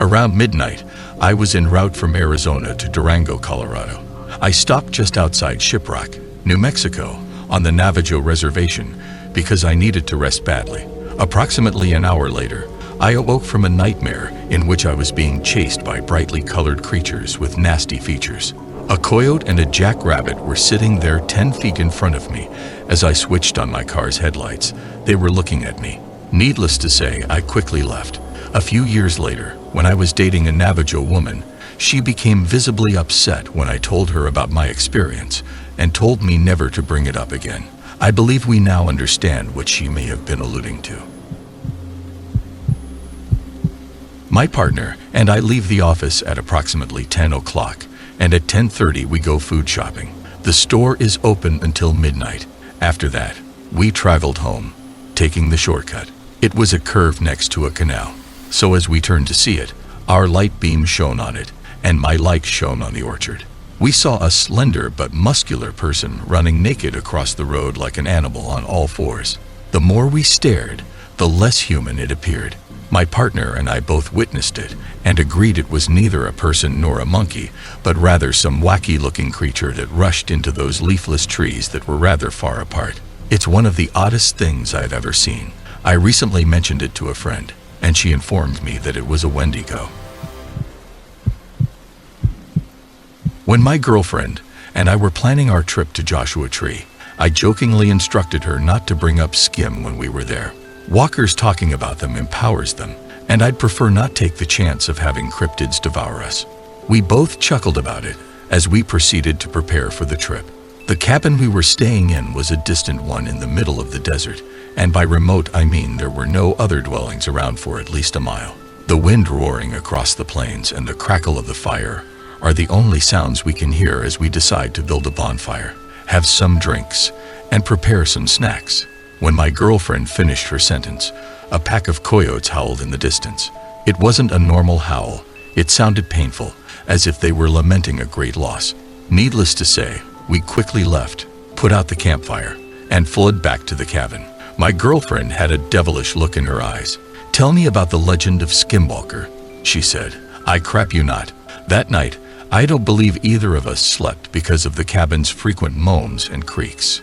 Around midnight, I was en route from Arizona to Durango, Colorado. I stopped just outside ShipRock, New Mexico, on the Navajo reservation because I needed to rest badly. Approximately an hour later, I awoke from a nightmare in which I was being chased by brightly colored creatures with nasty features. A coyote and a jackrabbit were sitting there 10 feet in front of me as I switched on my car's headlights. They were looking at me. Needless to say, I quickly left. A few years later, when I was dating a Navajo woman, she became visibly upset when I told her about my experience and told me never to bring it up again. I believe we now understand what she may have been alluding to. My partner and I leave the office at approximately 10 o'clock, and at 10:30 we go food shopping. The store is open until midnight. After that, we traveled home, taking the shortcut. It was a curve next to a canal, so as we turned to see it, our light beam shone on it, and my light shone on the orchard. We saw a slender but muscular person running naked across the road like an animal on all fours. The more we stared, the less human it appeared. My partner and I both witnessed it and agreed it was neither a person nor a monkey, but rather some wacky-looking creature that rushed into those leafless trees that were rather far apart. It's one of the oddest things I've ever seen. I recently mentioned it to a friend, and she informed me that it was a Wendigo. When my girlfriend and I were planning our trip to Joshua Tree, I jokingly instructed her not to bring up Skim when we were there. Walkers talking about them empowers them, and I'd prefer not take the chance of having cryptids devour us. We both chuckled about it as we proceeded to prepare for the trip. The cabin we were staying in was a distant one in the middle of the desert, and by remote I mean there were no other dwellings around for at least a mile. The wind roaring across the plains and the crackle of the fire are the only sounds we can hear as we decide to build a bonfire, have some drinks, and prepare some snacks. When my girlfriend finished her sentence, a pack of coyotes howled in the distance. It wasn't a normal howl. It sounded painful, as if they were lamenting a great loss. Needless to say, we quickly left, put out the campfire, and fled back to the cabin. My girlfriend had a devilish look in her eyes. "Tell me about the legend of SkimWalker," she said. "I crap you not. That night, I don't believe either of us slept because of the cabin's frequent moans and creaks."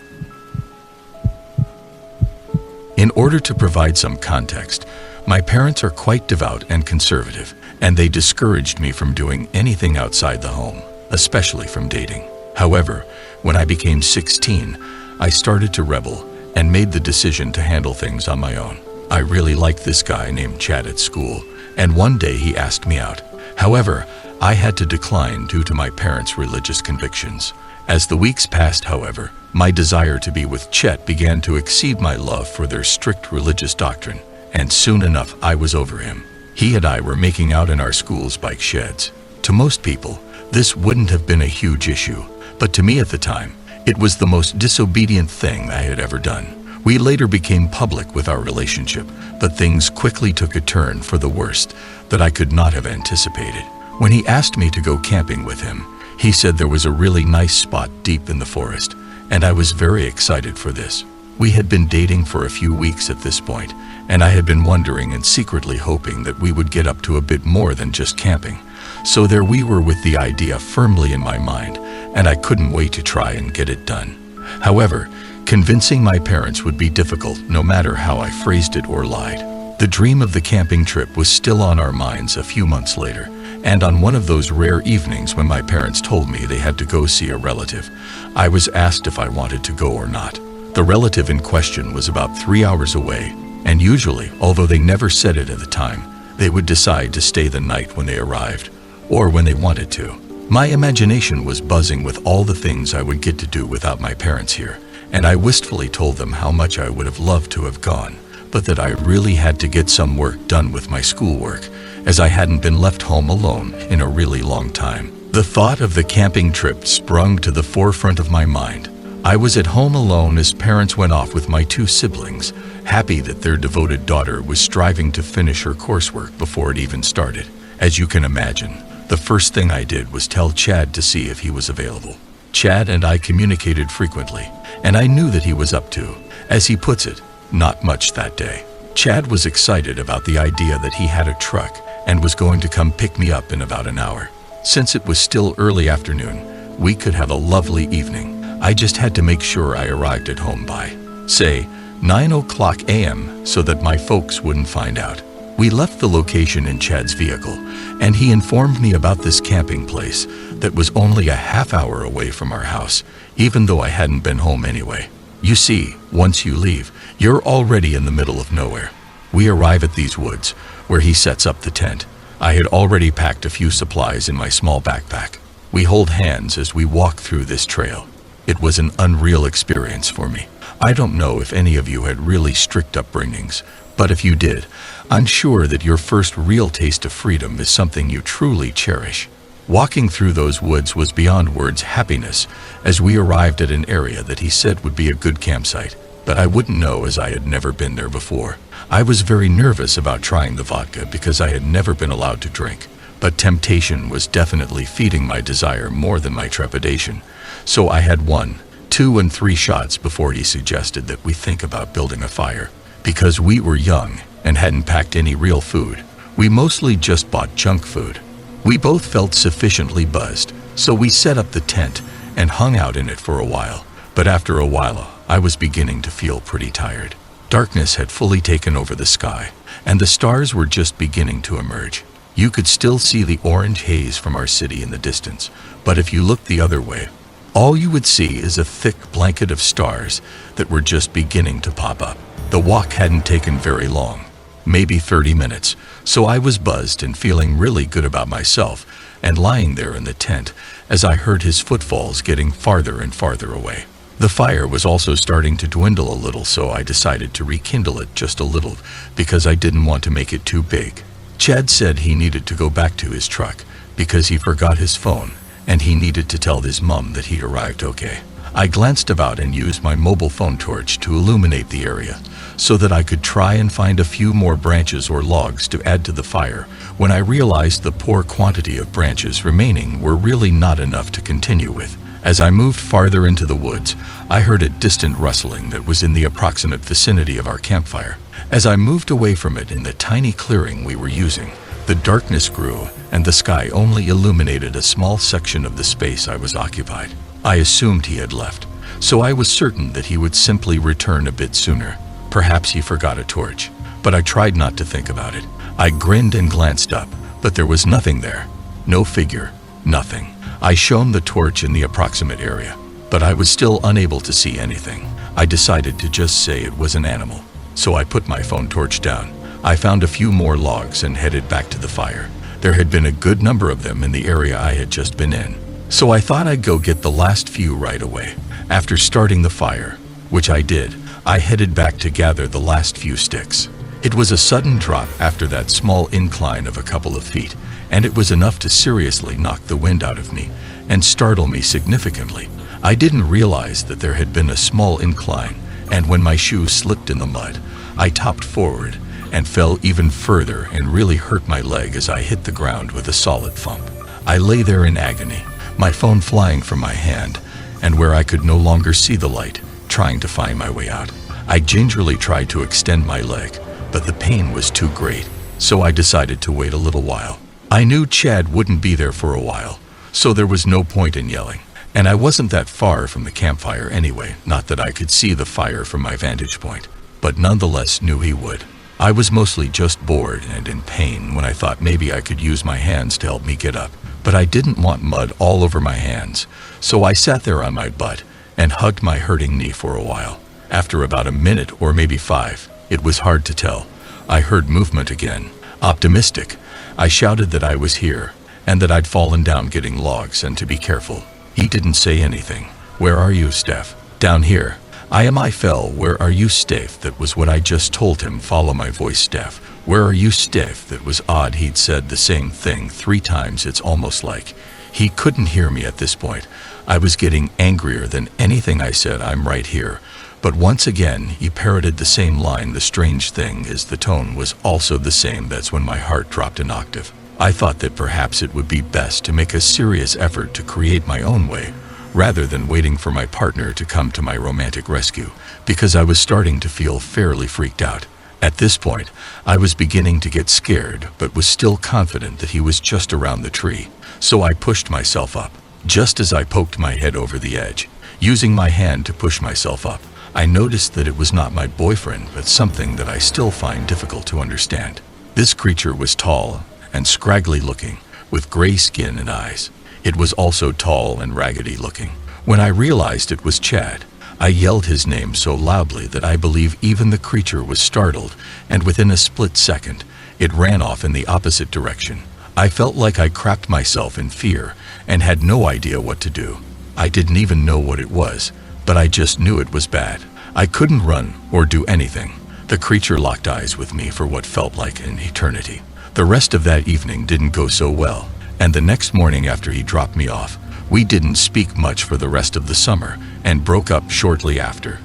In order to provide some context, my parents are quite devout and conservative, and they discouraged me from doing anything outside the home, especially from dating. However, when I became 16, I started to rebel and made the decision to handle things on my own. I really liked this guy named Chad at school, and one day he asked me out. However, I had to decline due to my parents' religious convictions. As the weeks passed, however, my desire to be with Chet began to exceed my love for their strict religious doctrine, and soon enough I was over him. He and I were making out in our school's bike sheds. To most people, this wouldn't have been a huge issue, but to me at the time, it was the most disobedient thing I had ever done. We later became public with our relationship, but things quickly took a turn for the worst that I could not have anticipated. When he asked me to go camping with him, he said there was a really nice spot deep in the forest, and I was very excited for this. We had been dating for a few weeks at this point, and I had been wondering and secretly hoping that we would get up to a bit more than just camping. So there we were with the idea firmly in my mind, and I couldn't wait to try and get it done. However, convincing my parents would be difficult no matter how I phrased it or lied. The dream of the camping trip was still on our minds a few months later, and on one of those rare evenings when my parents told me they had to go see a relative, I was asked if I wanted to go or not. The relative in question was about 3 hours away, and usually, although they never said it at the time, they would decide to stay the night when they arrived, or when they wanted to. My imagination was buzzing with all the things I would get to do without my parents here, and I wistfully told them how much I would have loved to have gone, but that I really had to get some work done with my schoolwork, as I hadn't been left home alone in a really long time. The thought of the camping trip sprung to the forefront of my mind. I was at home alone as parents went off with my 2 siblings, happy that their devoted daughter was striving to finish her coursework before it even started. As you can imagine, the first thing I did was tell Chad to see if he was available. Chad and I communicated frequently, and I knew that he was up to, as he puts it, not much that day. Chad was excited about the idea that he had a truck and was going to come pick me up in about an hour. Since it was still early afternoon, we could have a lovely evening. I just had to make sure I arrived at home by, say, 9:00 a.m. so that my folks wouldn't find out. We left the location in Chad's vehicle, and he informed me about this camping place that was only a half hour away from our house, even though I hadn't been home anyway. You see, once you leave, you're already in the middle of nowhere. We arrive at these woods, where he sets up the tent. I had already packed a few supplies in my small backpack. We hold hands as we walk through this trail. It was an unreal experience for me. I don't know if any of you had really strict upbringings, but if you did, I'm sure that your first real taste of freedom is something you truly cherish. Walking through those woods was beyond words happiness as we arrived at an area that he said would be a good campsite, but I wouldn't know as I had never been there before. I was very nervous about trying the vodka because I had never been allowed to drink, but temptation was definitely feeding my desire more than my trepidation. So I had 1, 2, and 3 shots before he suggested that we think about building a fire. Because we were young and hadn't packed any real food, we mostly just bought junk food. We both felt sufficiently buzzed, so we set up the tent and hung out in it for a while. But after a while, I was beginning to feel pretty tired. Darkness had fully taken over the sky, and the stars were just beginning to emerge. You could still see the orange haze from our city in the distance, but if you looked the other way, all you would see is a thick blanket of stars that were just beginning to pop up. The walk hadn't taken very long, maybe 30 minutes, so I was buzzed and feeling really good about myself and lying there in the tent as I heard his footfalls getting farther and farther away. The fire was also starting to dwindle a little, so I decided to rekindle it just a little because I didn't want to make it too big. Chad said he needed to go back to his truck because he forgot his phone and he needed to tell his mom that he'd arrived okay. I glanced about and used my mobile phone torch to illuminate the area so that I could try and find a few more branches or logs to add to the fire when I realized the poor quantity of branches remaining were really not enough to continue with. As I moved farther into the woods, I heard a distant rustling that was in the approximate vicinity of our campfire. As I moved away from it in the tiny clearing we were using, the darkness grew and the sky only illuminated a small section of the space I was occupied. I assumed he had left, so I was certain that he would simply return a bit sooner. Perhaps he forgot a torch, but I tried not to think about it. I grinned and glanced up, but there was nothing there. No figure, nothing. I shone the torch in the approximate area, but I was still unable to see anything. I decided to just say it was an animal, so I put my phone torch down. I found a few more logs and headed back to the fire. There had been a good number of them in the area I had just been in, so I thought I'd go get the last few right away. After starting the fire, which I did, I headed back to gather the last few sticks. It was a sudden drop after that small incline of a couple of feet, and it was enough to seriously knock the wind out of me and startle me significantly. I didn't realize that there had been a small incline, and when my shoe slipped in the mud, I topped forward and fell even further and really hurt my leg as I hit the ground with a solid thump. I lay there in agony, my phone flying from my hand, and where I could no longer see the light, trying to find my way out. I gingerly tried to extend my leg, but the pain was too great, so I decided to wait a little while. I knew Chad wouldn't be there for a while, so there was no point in yelling, and I wasn't that far from the campfire anyway, not that I could see the fire from my vantage point, but nonetheless knew he would. I was mostly just bored and in pain when I thought maybe I could use my hands to help me get up, but I didn't want mud all over my hands, so I sat there on my butt and hugged my hurting knee for a while. After about a minute or maybe 5, it was hard to tell, I heard movement again. Optimistic, I shouted that I was here and that I'd fallen down getting logs and to be careful. He didn't say anything. Where are you, Steph? Down here. I fell. Where are you, Steph? That was what I just told him. Follow my voice, Steph. Where are you, Steph? That was odd. He'd said the same thing 3 times. It's almost like he couldn't hear me at this point. I was getting angrier than anything I said. I'm right here. But once again, he parroted the same line. The strange thing is the tone was also the same. That's when my heart dropped an octave. I thought that perhaps it would be best to make a serious effort to create my own way, rather than waiting for my partner to come to my romantic rescue, because I was starting to feel fairly freaked out. At this point, I was beginning to get scared, but was still confident that he was just around the tree, so I pushed myself up. Just as I poked my head over the edge, using my hand to push myself up, I noticed that it was not my boyfriend, but something that I still find difficult to understand. This creature was tall and scraggly looking, with gray skin and eyes. It was also tall and raggedy looking. When I realized it was Chad, I yelled his name so loudly that I believe even the creature was startled, and within a split second, it ran off in the opposite direction. I felt like I crapped myself in fear and had no idea what to do. I didn't even know what it was, but I just knew it was bad. I couldn't run or do anything. The creature locked eyes with me for what felt like an eternity. The rest of that evening didn't go so well, and the next morning after he dropped me off, we didn't speak much for the rest of the summer and broke up shortly after.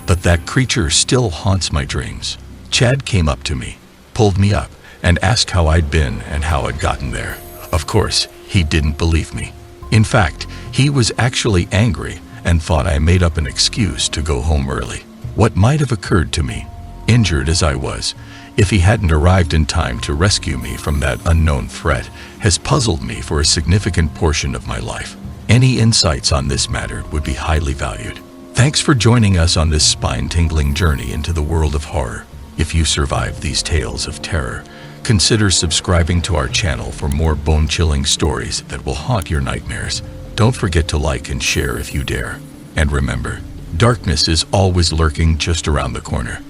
But that creature still haunts my dreams. Chad came up to me, pulled me up, and asked how I'd been and how I'd gotten there. Of course, he didn't believe me. In fact, he was actually angry and thought I made up an excuse to go home early. What might have occurred to me, injured as I was, if he hadn't arrived in time to rescue me from that unknown threat, has puzzled me for a significant portion of my life. Any insights on this matter would be highly valued. Thanks for joining us on this spine-tingling journey into the world of horror. If you survived these tales of terror, consider subscribing to our channel for more bone-chilling stories that will haunt your nightmares. Don't forget to like and share if you dare. And remember, darkness is always lurking just around the corner.